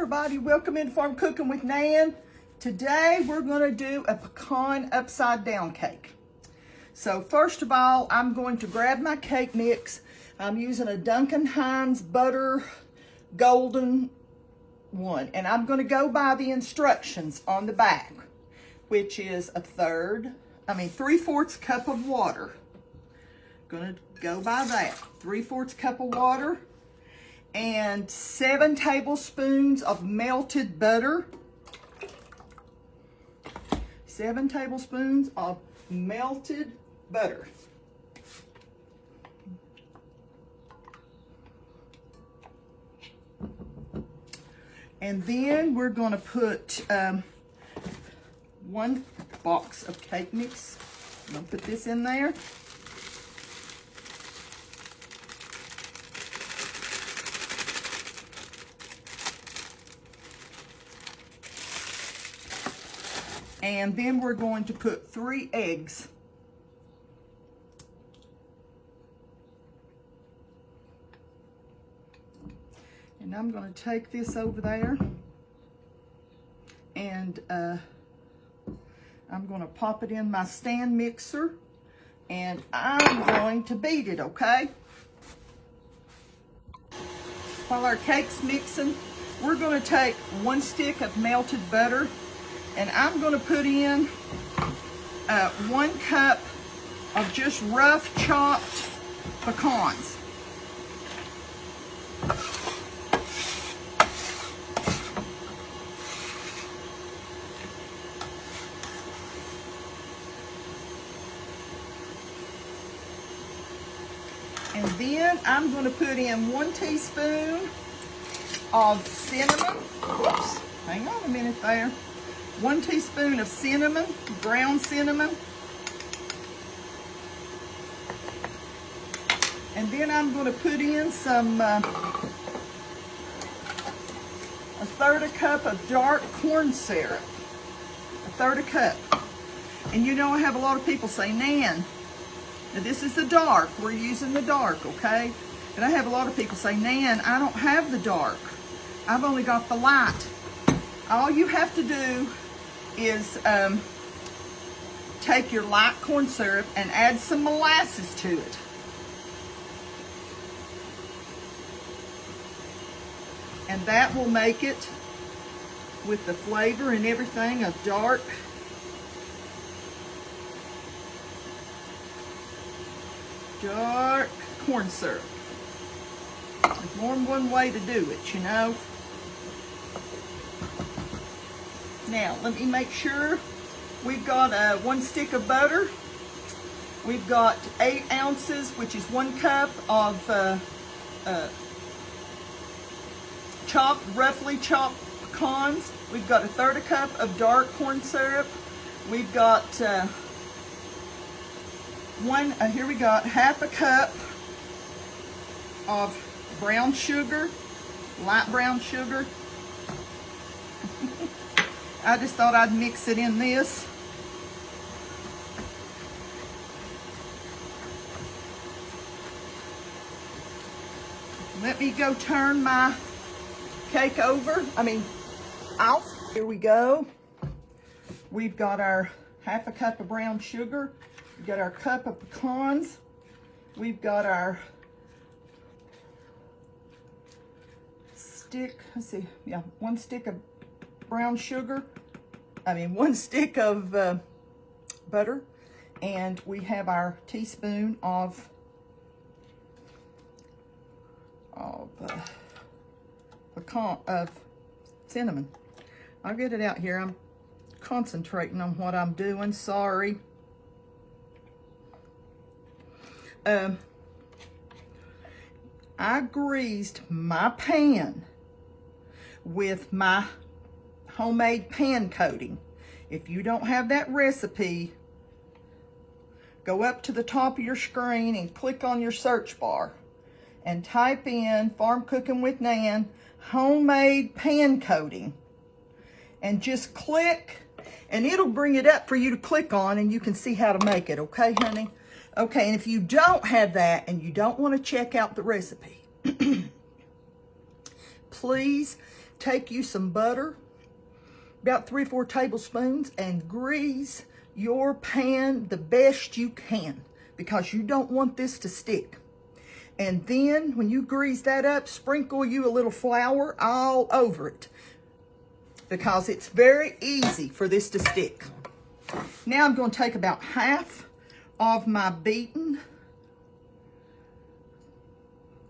everybody, welcome into Farm Cooking with Nan. Today we're going to do a pecan upside down cake. So first of all, I'm going to grab my cake mix. I'm using a Duncan Hines butter golden one, and I'm going to go by the instructions on the back, which is 3/4 cup of water. Going to go by that. 3/4 cup of water and 7 tablespoons of melted butter. 7 tablespoons of melted butter. And then we're going to put 1 box of cake mix. I'm going to put this in there. And then we're going to put 3 eggs. And I'm going to take this over there and I'm going to pop it in my stand mixer and I'm going to beat it, okay? While our cake's mixing, we're going to take 1 stick of melted butter and I'm going to put in 1 cup of just rough chopped pecans. And then I'm going to put in 1 teaspoon of cinnamon. Whoops, hang on a minute there. 1 teaspoon of cinnamon, ground cinnamon. And then I'm going to put in some, 1/3 cup of dark corn syrup. 1/3 cup. And you know I have a lot of people say, Nan, now this is the dark, we're using the dark, okay? And I have a lot of people say, Nan, I don't have the dark. I've only got the light. All you have to do is take your light corn syrup and add some molasses to it. And that will make it, with the flavor and everything, of dark corn syrup. There's more than one way to do it, you know. Now, let me make sure we've got 1 stick of butter. We've got 8 ounces, which is 1 cup of roughly chopped pecans. We've got 1/3 cup of dark corn syrup. We've got here we got 1/2 cup of brown sugar, light brown sugar. I just thought I'd mix it in this. Let me go turn my cake over. Off. Here we go. We've got our 1/2 cup of brown sugar. We've got our cup of pecans. We've got our stick, 1 stick of brown sugar. 1 stick of butter. And we have our teaspoon of cinnamon. I'll get it out here. I'm concentrating on what I'm doing. Sorry. I greased my pan with my homemade pan coating. If you don't have that recipe, go up to the top of your screen and click on your search bar and type in Farm Cooking with Nan homemade pan coating and just click and it'll bring it up for you to click on and you can see how to make it, okay, honey? Okay, and if you don't have that and you don't want to check out the recipe, please take you some butter, about 3 or 4 tablespoons, and grease your pan the best you can, because you don't want this to stick. And then when you grease that up, sprinkle you a little flour all over it, because it's very easy for this to stick. Now I'm going to take about half of my beaten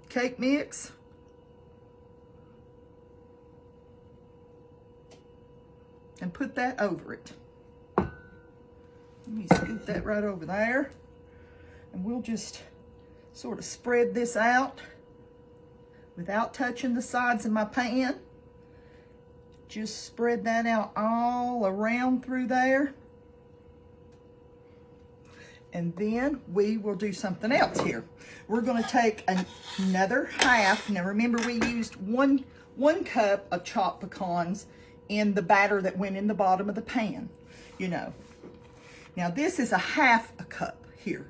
cake mix, and put that over it. Let me scoop that right over there. And we'll just sort of spread this out without touching the sides of my pan. Just spread that out all around through there. And then we will do something else here. We're going to take another half. Now remember, we used one cup of chopped pecans in the batter that went in the bottom of the pan, you know. Now this is a half a cup here.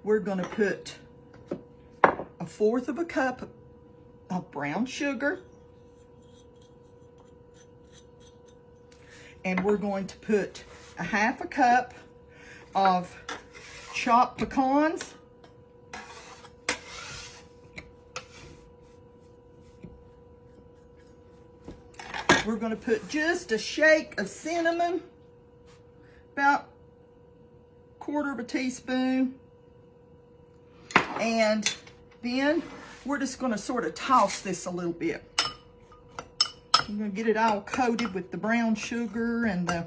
We're going to put 1/4 of a cup of brown sugar. And we're going to put 1/2 cup of chopped pecans. We're going to put just a shake of cinnamon, about 1/4 teaspoon. And then we're just going to sort of toss this a little bit. I'm going to get it all coated with the brown sugar and the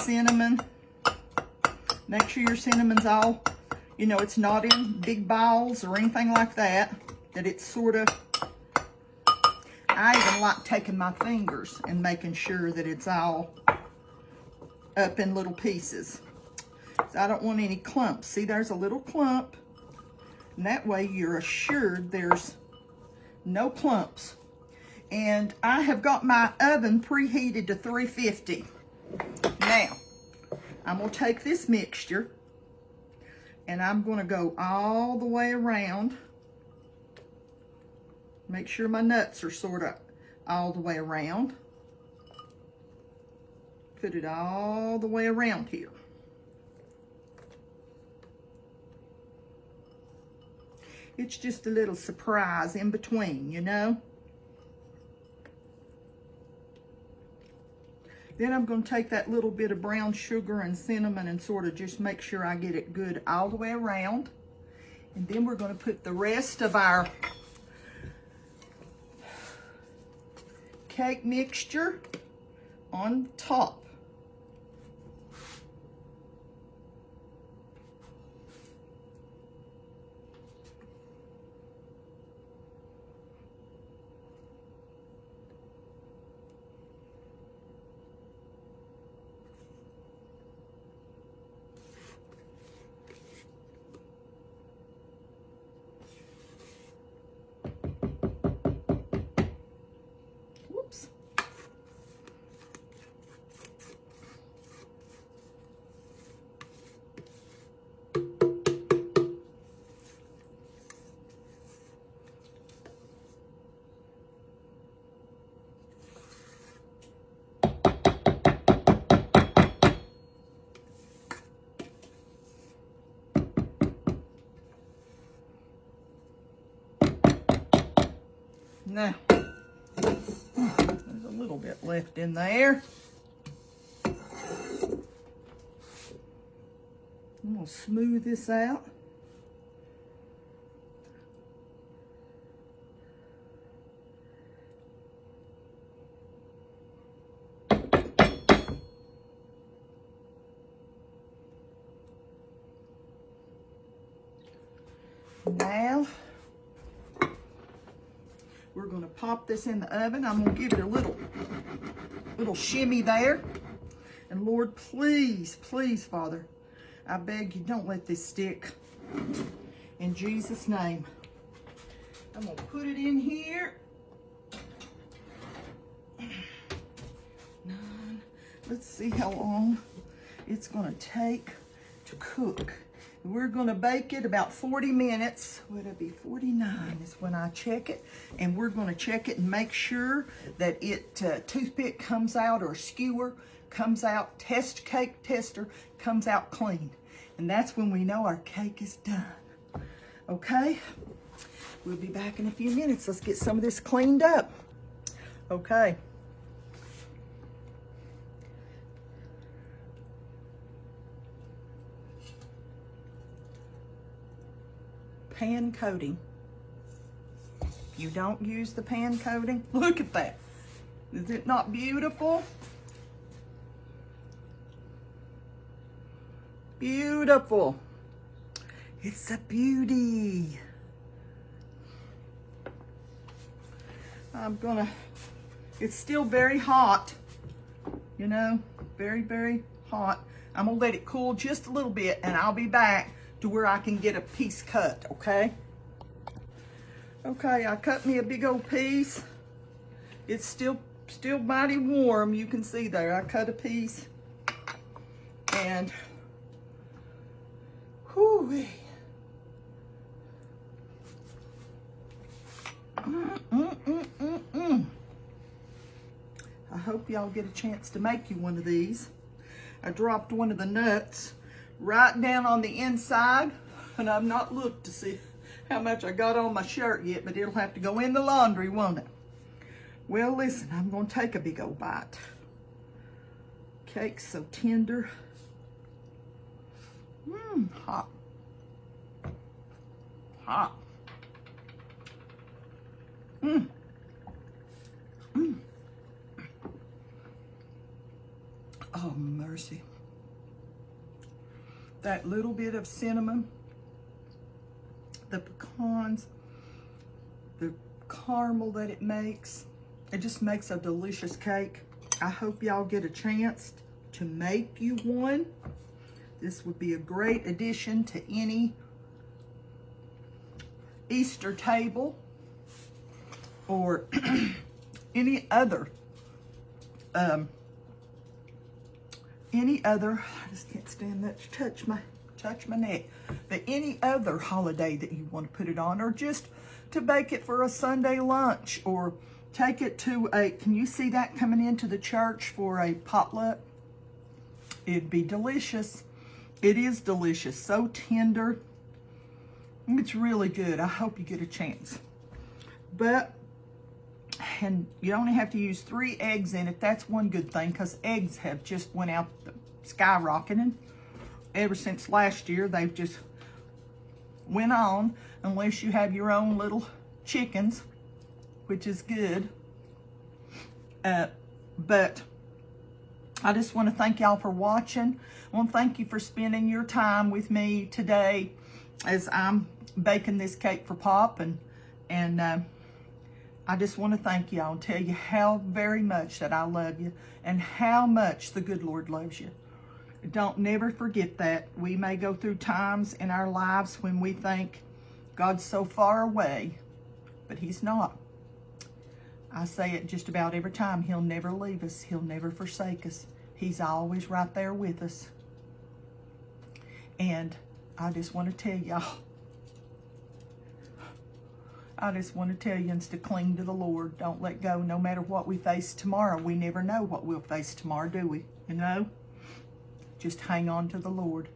cinnamon. Make sure your cinnamon's all, you know, it's not in big balls or anything like that. That it's sort of, I even like taking my fingers and making sure that it's all up in little pieces. So I don't want any clumps. See, there's a little clump. And that way you're assured there's no clumps. And I have got my oven preheated to 350. Now, I'm going to take this mixture and I'm going to go all the way around. Make sure my nuts are sort of all the way around. Put it all the way around here. It's just a little surprise in between, you know. Then I'm going to take that little bit of brown sugar and cinnamon and sort of just make sure I get it good all the way around. And then we're going to put the rest of our cake mixture on top. Whoops. Now, there's a little bit left in there. I'm going to smooth this out. Now, we're going to pop this in the oven. I'm going to give it a little shimmy there. And Lord, please, please, Father, I beg you, don't let this stick. In Jesus' name. I'm going to put it in here. 9. Let's see how long it's going to take to cook. We're gonna bake it about 40 minutes. Would it be 49 is when I check it. And we're gonna check it and make sure that toothpick comes out, or skewer comes out, cake tester comes out clean. And that's when we know our cake is done. Okay? We'll be back in a few minutes. Let's get some of this cleaned up. Okay. Pan coating. If you don't use the pan coating, look at that. Is it not beautiful? Beautiful. It's a beauty. It's still very hot, you know, very, very hot. I'm gonna let it cool just a little bit, and I'll be back to where I can get a piece cut, okay? Okay, I cut me a big old piece. It's still mighty warm, you can see there. I cut a piece, and whoo-wee. I hope y'all get a chance to make you one of these. I dropped one of the nuts right down on the inside, and I've not looked to see how much I got on my shirt yet, but it'll have to go in the laundry, won't it? Well, listen, I'm gonna take a big old bite. Cake's so tender. Hot. Hot. Oh, mercy. That little bit of cinnamon, the pecans, the caramel that it makes, it just makes a delicious cake. I hope y'all get a chance to make you one. This would be a great addition to any Easter table or any other, I just can't stand that to touch my neck, but any other holiday that you want to put it on, or just to bake it for a Sunday lunch, or take it to can you see that coming into the church for a potluck? It'd be delicious. It is delicious, so tender. It's really good. I hope you get a chance. And you only have to use 3 eggs in it. That's one good thing, because eggs have just went out skyrocketing. Ever since last year, they've just went on, unless you have your own little chickens, which is good. But I just want to thank y'all for watching. I want to thank you for spending your time with me today as I'm baking this cake for Pop, and I just want to thank y'all and tell you how very much that I love you, and how much the good Lord loves you. Don't never forget that. We may go through times in our lives when we think God's so far away, but He's not. I say it just about every time. He'll never leave us. He'll never forsake us. He's always right there with us. And I just want to tell y'all, is to cling to the Lord. Don't let go. No matter what we face tomorrow, we never know what we'll face tomorrow, do we? You know? Just hang on to the Lord.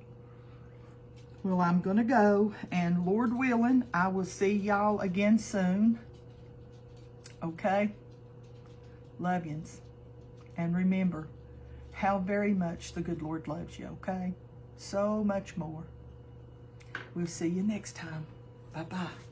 Well, I'm going to go, and Lord willing, I will see y'all again soon. Okay? Love yous. And remember how very much the good Lord loves you, okay? So much more. We'll see you next time. Bye-bye.